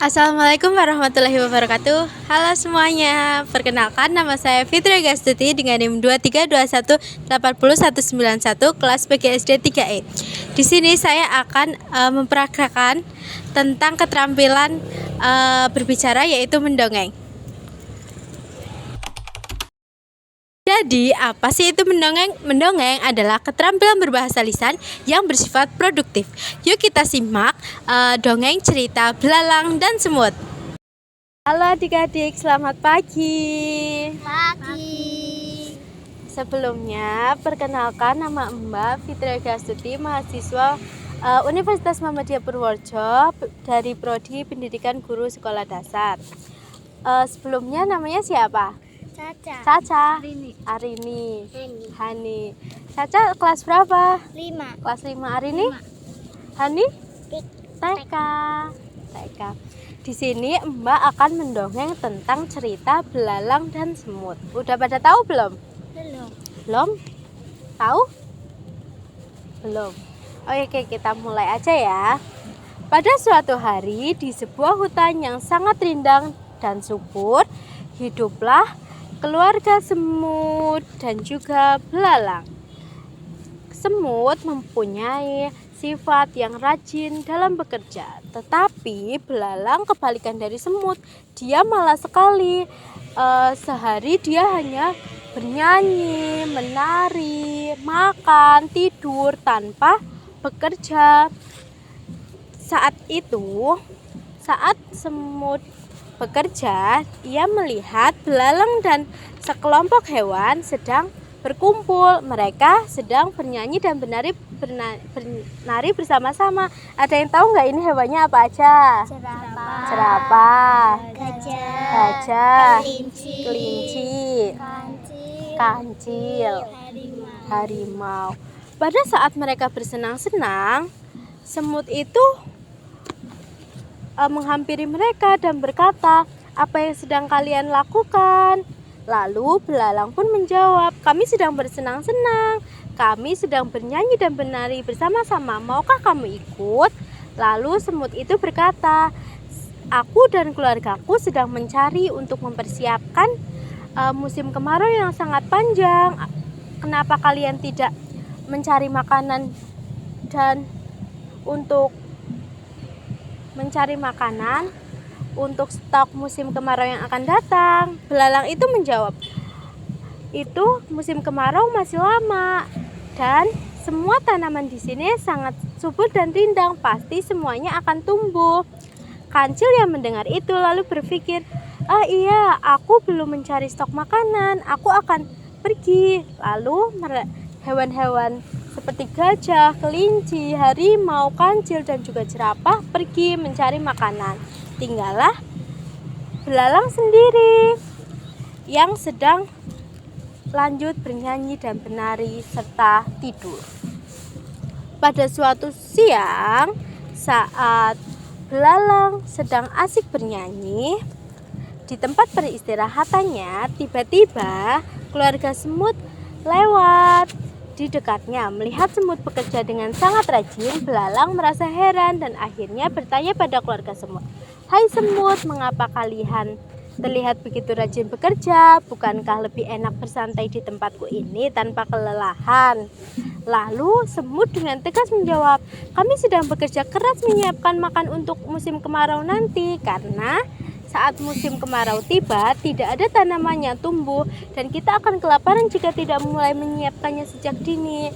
Assalamualaikum warahmatullahi wabarakatuh. Halo semuanya, perkenalkan nama saya Fitri Gastuti dengan NIM 2321809191 kelas PGSD 3E. Di sini saya akan memperagakan tentang keterampilan berbicara, yaitu mendongeng. Jadi, apa sih itu mendongeng? Mendongeng adalah keterampilan berbahasa lisan yang bersifat produktif. Yuk kita simak dongeng cerita belalang dan semut. Halo adik-adik, selamat pagi. Pagi. Sebelumnya, perkenalkan nama Mbak Fitri Gastuti, mahasiswa Universitas Muhammadiyah Purworejo dari Prodi Pendidikan Guru Sekolah Dasar. Sebelumnya namanya siapa? Caca. Arini. Hani. Caca kelas berapa? 5. Kelas 5. Arini? Hani? TK. Di sini Mbak akan mendongeng tentang cerita belalang dan semut. Udah pada tahu belum? Belum? Tahu? Belum. Oke, kita mulai aja ya. Pada suatu hari di sebuah hutan yang sangat rindang dan subur, hiduplah keluarga semut dan juga belalang. Semut mempunyai sifat yang rajin dalam bekerja, tetapi belalang kebalikan dari semut. Dia malas sekali. Sehari dia hanya bernyanyi, menari, makan, tidur tanpa bekerja. Saat semut bekerja, ia melihat belalang dan sekelompok hewan sedang berkumpul. Mereka sedang bernyanyi dan bernari bersama-sama. Ada yang tahu nggak ini hewannya apa aja? Jerapah, gajah, kelinci, kancil, harimau. Pada saat mereka bersenang-senang, semut itu menghampiri mereka dan berkata, "Apa yang sedang kalian lakukan?" Lalu belalang pun menjawab, "Kami sedang bersenang-senang. Kami sedang bernyanyi dan menari bersama-sama. Maukah kamu ikut?" Lalu semut itu berkata, "Aku dan keluargaku sedang mencari untuk mempersiapkan musim kemarau yang sangat panjang. Kenapa kalian tidak mencari makanan dan untuk mencari makanan untuk stok musim kemarau yang akan datang?" Belalang itu menjawab, "Itu musim kemarau masih lama dan semua tanaman di sini sangat subur dan rindang, pasti semuanya akan tumbuh." Kancil yang mendengar itu lalu berpikir, "Iya, aku belum mencari stok makanan, aku akan pergi." Lalu hewan-hewan seperti gajah, kelinci, harimau, kancil, dan juga jerapah pergi mencari makanan. Tinggallah belalang sendiri yang sedang lanjut bernyanyi dan menari serta tidur. Pada suatu siang, saat belalang sedang asik bernyanyi di tempat peristirahatannya, tiba-tiba keluarga semut lewat di dekatnya. Melihat semut bekerja dengan sangat rajin, belalang merasa heran dan akhirnya bertanya pada keluarga semut, "Hai semut, mengapa kalian terlihat begitu rajin bekerja? Bukankah lebih enak bersantai di tempatku ini tanpa kelelahan?" Lalu semut dengan tegas menjawab, "Kami sedang bekerja keras menyiapkan makan untuk musim kemarau nanti, karena saat musim kemarau tiba, tidak ada tanaman yang tumbuh dan kita akan kelaparan jika tidak mulai menyiapkannya sejak dini."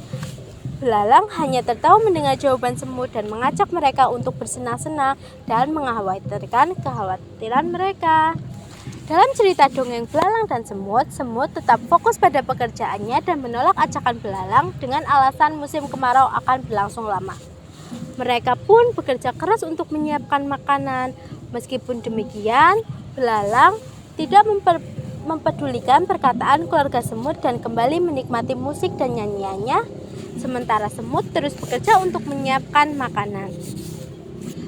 Belalang hanya tertawa mendengar jawaban semut dan mengajak mereka untuk bersenang-senang dan mengkhawatirkan kekhawatiran mereka. Dalam cerita dongeng Belalang dan Semut, semut tetap fokus pada pekerjaannya dan menolak ajakan belalang dengan alasan musim kemarau akan berlangsung lama. Mereka pun bekerja keras untuk menyiapkan makanan. Meskipun demikian, belalang tidak mempedulikan perkataan keluarga semut dan kembali menikmati musik dan nyanyiannya, sementara semut terus bekerja untuk menyiapkan makanan.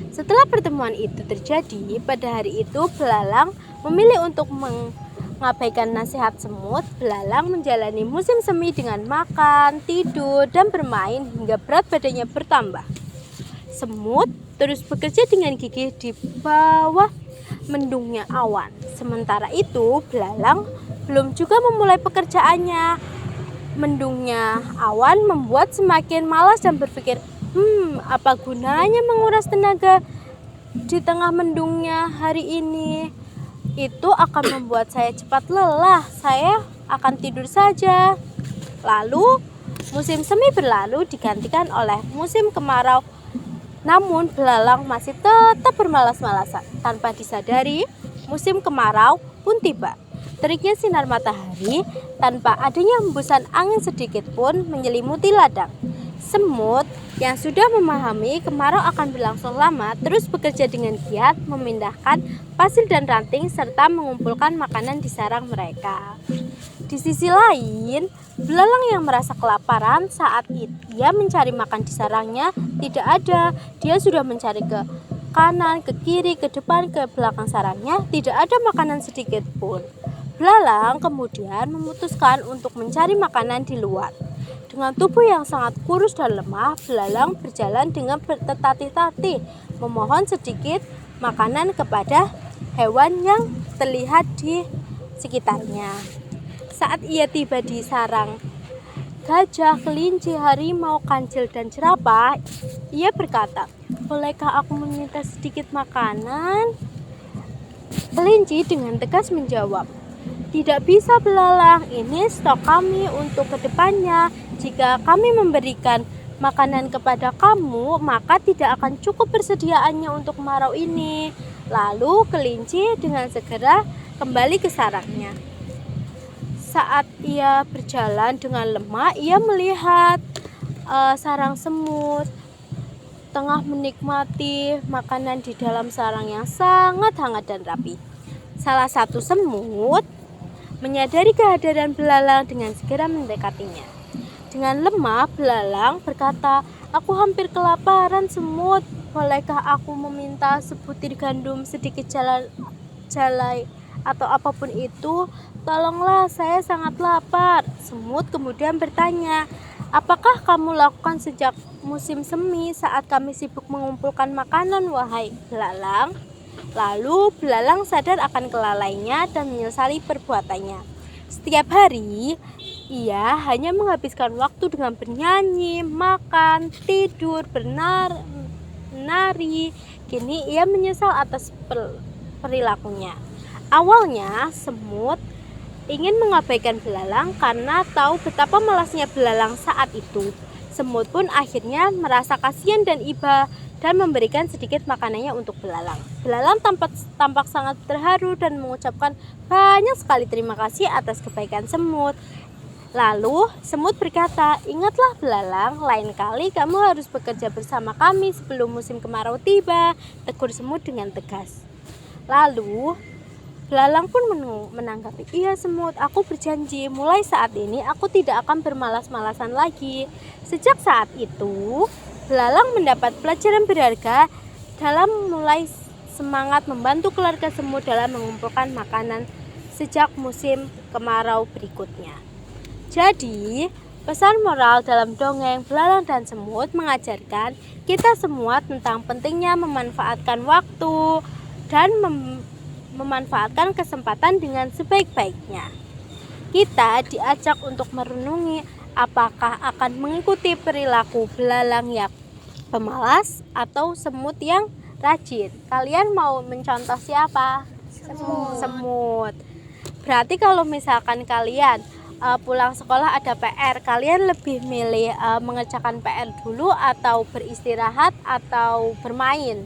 Setelah pertemuan itu terjadi, pada hari itu belalang memilih untuk mengabaikan nasihat semut. Belalang menjalani musim semi dengan makan, tidur, dan bermain hingga berat badannya bertambah. Semut terus bekerja dengan gigih di bawah mendungnya awan. Sementara itu, belalang belum juga memulai pekerjaannya. Mendungnya awan membuat semakin malas dan berpikir, apa gunanya menguras tenaga di tengah mendungnya hari ini? Itu akan membuat saya cepat lelah. Saya akan tidur saja. Lalu, musim semi berlalu digantikan oleh musim kemarau. Namun, belalang masih tetap bermalas-malasan. Tanpa disadari, musim kemarau pun tiba. Teriknya sinar matahari tanpa adanya hembusan angin sedikit pun menyelimuti ladang. Semut yang sudah memahami kemarau akan berlangsung lama terus bekerja dengan giat memindahkan pasir dan ranting serta mengumpulkan makanan di sarang mereka. Di sisi lain, belalang yang merasa kelaparan saat ia mencari makan di sarangnya tidak ada. Dia sudah mencari ke kanan, ke kiri, ke depan, ke belakang sarangnya, tidak ada makanan sedikit pun. Belalang kemudian memutuskan untuk mencari makanan di luar. Dengan tubuh yang sangat kurus dan lemah, belalang berjalan dengan bertatih-tatih, memohon sedikit makanan kepada hewan yang terlihat di sekitarnya. Saat ia tiba di sarang gajah, kelinci, harimau, kancil, dan jerapah, ia berkata, "Bolehkah aku meminta sedikit makanan?" Kelinci dengan tegas menjawab, "Tidak bisa belalang, ini stok kami untuk kedepannya. Jika kami memberikan makanan kepada kamu, maka tidak akan cukup persediaannya untuk kemarau ini." Lalu kelinci dengan segera kembali ke sarangnya. Saat ia berjalan dengan lemah, ia melihat sarang semut tengah menikmati makanan di dalam sarang yang sangat hangat dan rapi. Salah satu semut menyadari kehadiran belalang dengan segera mendekatinya. Dengan lemah, belalang berkata, "Aku hampir kelaparan, semut. Bolehkah aku meminta sebutir gandum, sedikit jalai, atau apapun itu? Tolonglah, saya sangat lapar." Semut kemudian bertanya, "Apakah kamu lakukan sejak musim semi saat kami sibuk mengumpulkan makanan, wahai belalang?" Lalu belalang sadar akan kelalaiannya dan menyesali perbuatannya. Setiap hari, ia hanya menghabiskan waktu dengan bernyanyi, makan, tidur, menari. Kini ia menyesal atas perilakunya. Awalnya, semut ingin mengabaikan belalang karena tahu betapa malasnya belalang saat itu. Semut pun akhirnya merasa kasihan dan iba dan memberikan sedikit makanannya untuk belalang. Belalang tampak sangat terharu dan mengucapkan banyak sekali terima kasih atas kebaikan semut. Lalu semut berkata, "Ingatlah belalang, lain kali kamu harus bekerja bersama kami sebelum musim kemarau tiba," tegur semut dengan tegas. Lalu belalang pun menanggapi, "Iya semut, aku berjanji mulai saat ini aku tidak akan bermalas-malasan lagi." Sejak saat itu, belalang mendapat pelajaran berharga dalam mulai semangat membantu keluarga semut dalam mengumpulkan makanan sejak musim kemarau berikutnya. Jadi, pesan moral dalam dongeng Belalang dan Semut mengajarkan kita semua tentang pentingnya memanfaatkan waktu dan memanfaatkan kesempatan dengan sebaik-baiknya. Kita diajak untuk merenungi apakah akan mengikuti perilaku belalang yang pemalas atau semut yang rajin. Kalian mau mencontoh siapa? Semut. Berarti kalau misalkan kalian pulang sekolah ada PR, kalian lebih milih mengerjakan PR dulu atau beristirahat atau bermain?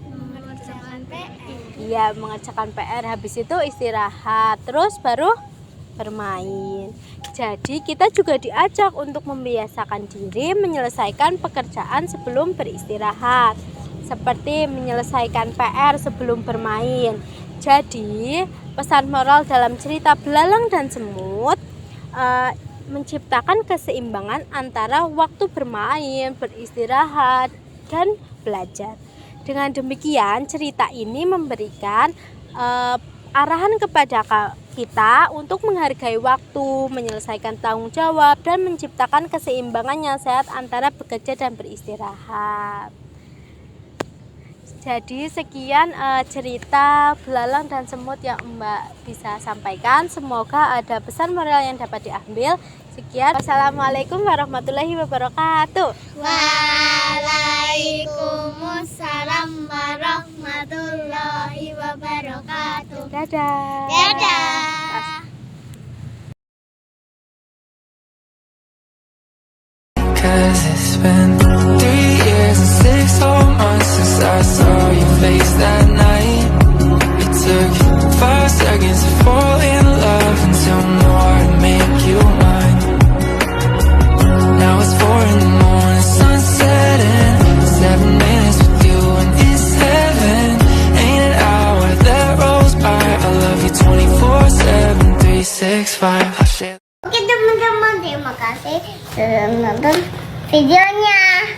Mengerjakan PR. Iya, mengerjakan PR, habis itu istirahat, terus baru bermain. Jadi kita juga diajak untuk membiasakan diri menyelesaikan pekerjaan sebelum beristirahat, seperti menyelesaikan PR sebelum bermain. Jadi pesan moral dalam cerita Belalang dan Semut menciptakan keseimbangan antara waktu bermain, beristirahat, dan belajar. Dengan demikian, cerita ini memberikan arahan kepada kita untuk menghargai waktu, menyelesaikan tanggung jawab, dan menciptakan keseimbangan yang sehat antara bekerja dan beristirahat. Jadi sekian cerita belalang dan semut yang Mbak bisa sampaikan. Semoga ada pesan moral yang dapat diambil. Sekian. Wassalamualaikum warahmatullahi wabarakatuh. Waalaikumsalam warahmatullahi wabarakatuh. Dadah. Dadah. 'Cause it's been 3 years and 6 whole months since I saw your face that night. It took 5 seconds to fall in love and 2 more to make you mine. Now it's 4 in the morning, sun's setting. 7 minutes with you and it's heaven. Ain't an hour that rolls by. I love you 24/7, 365. I'll share. Oke teman-teman, terima kasih sudah menonton videonya.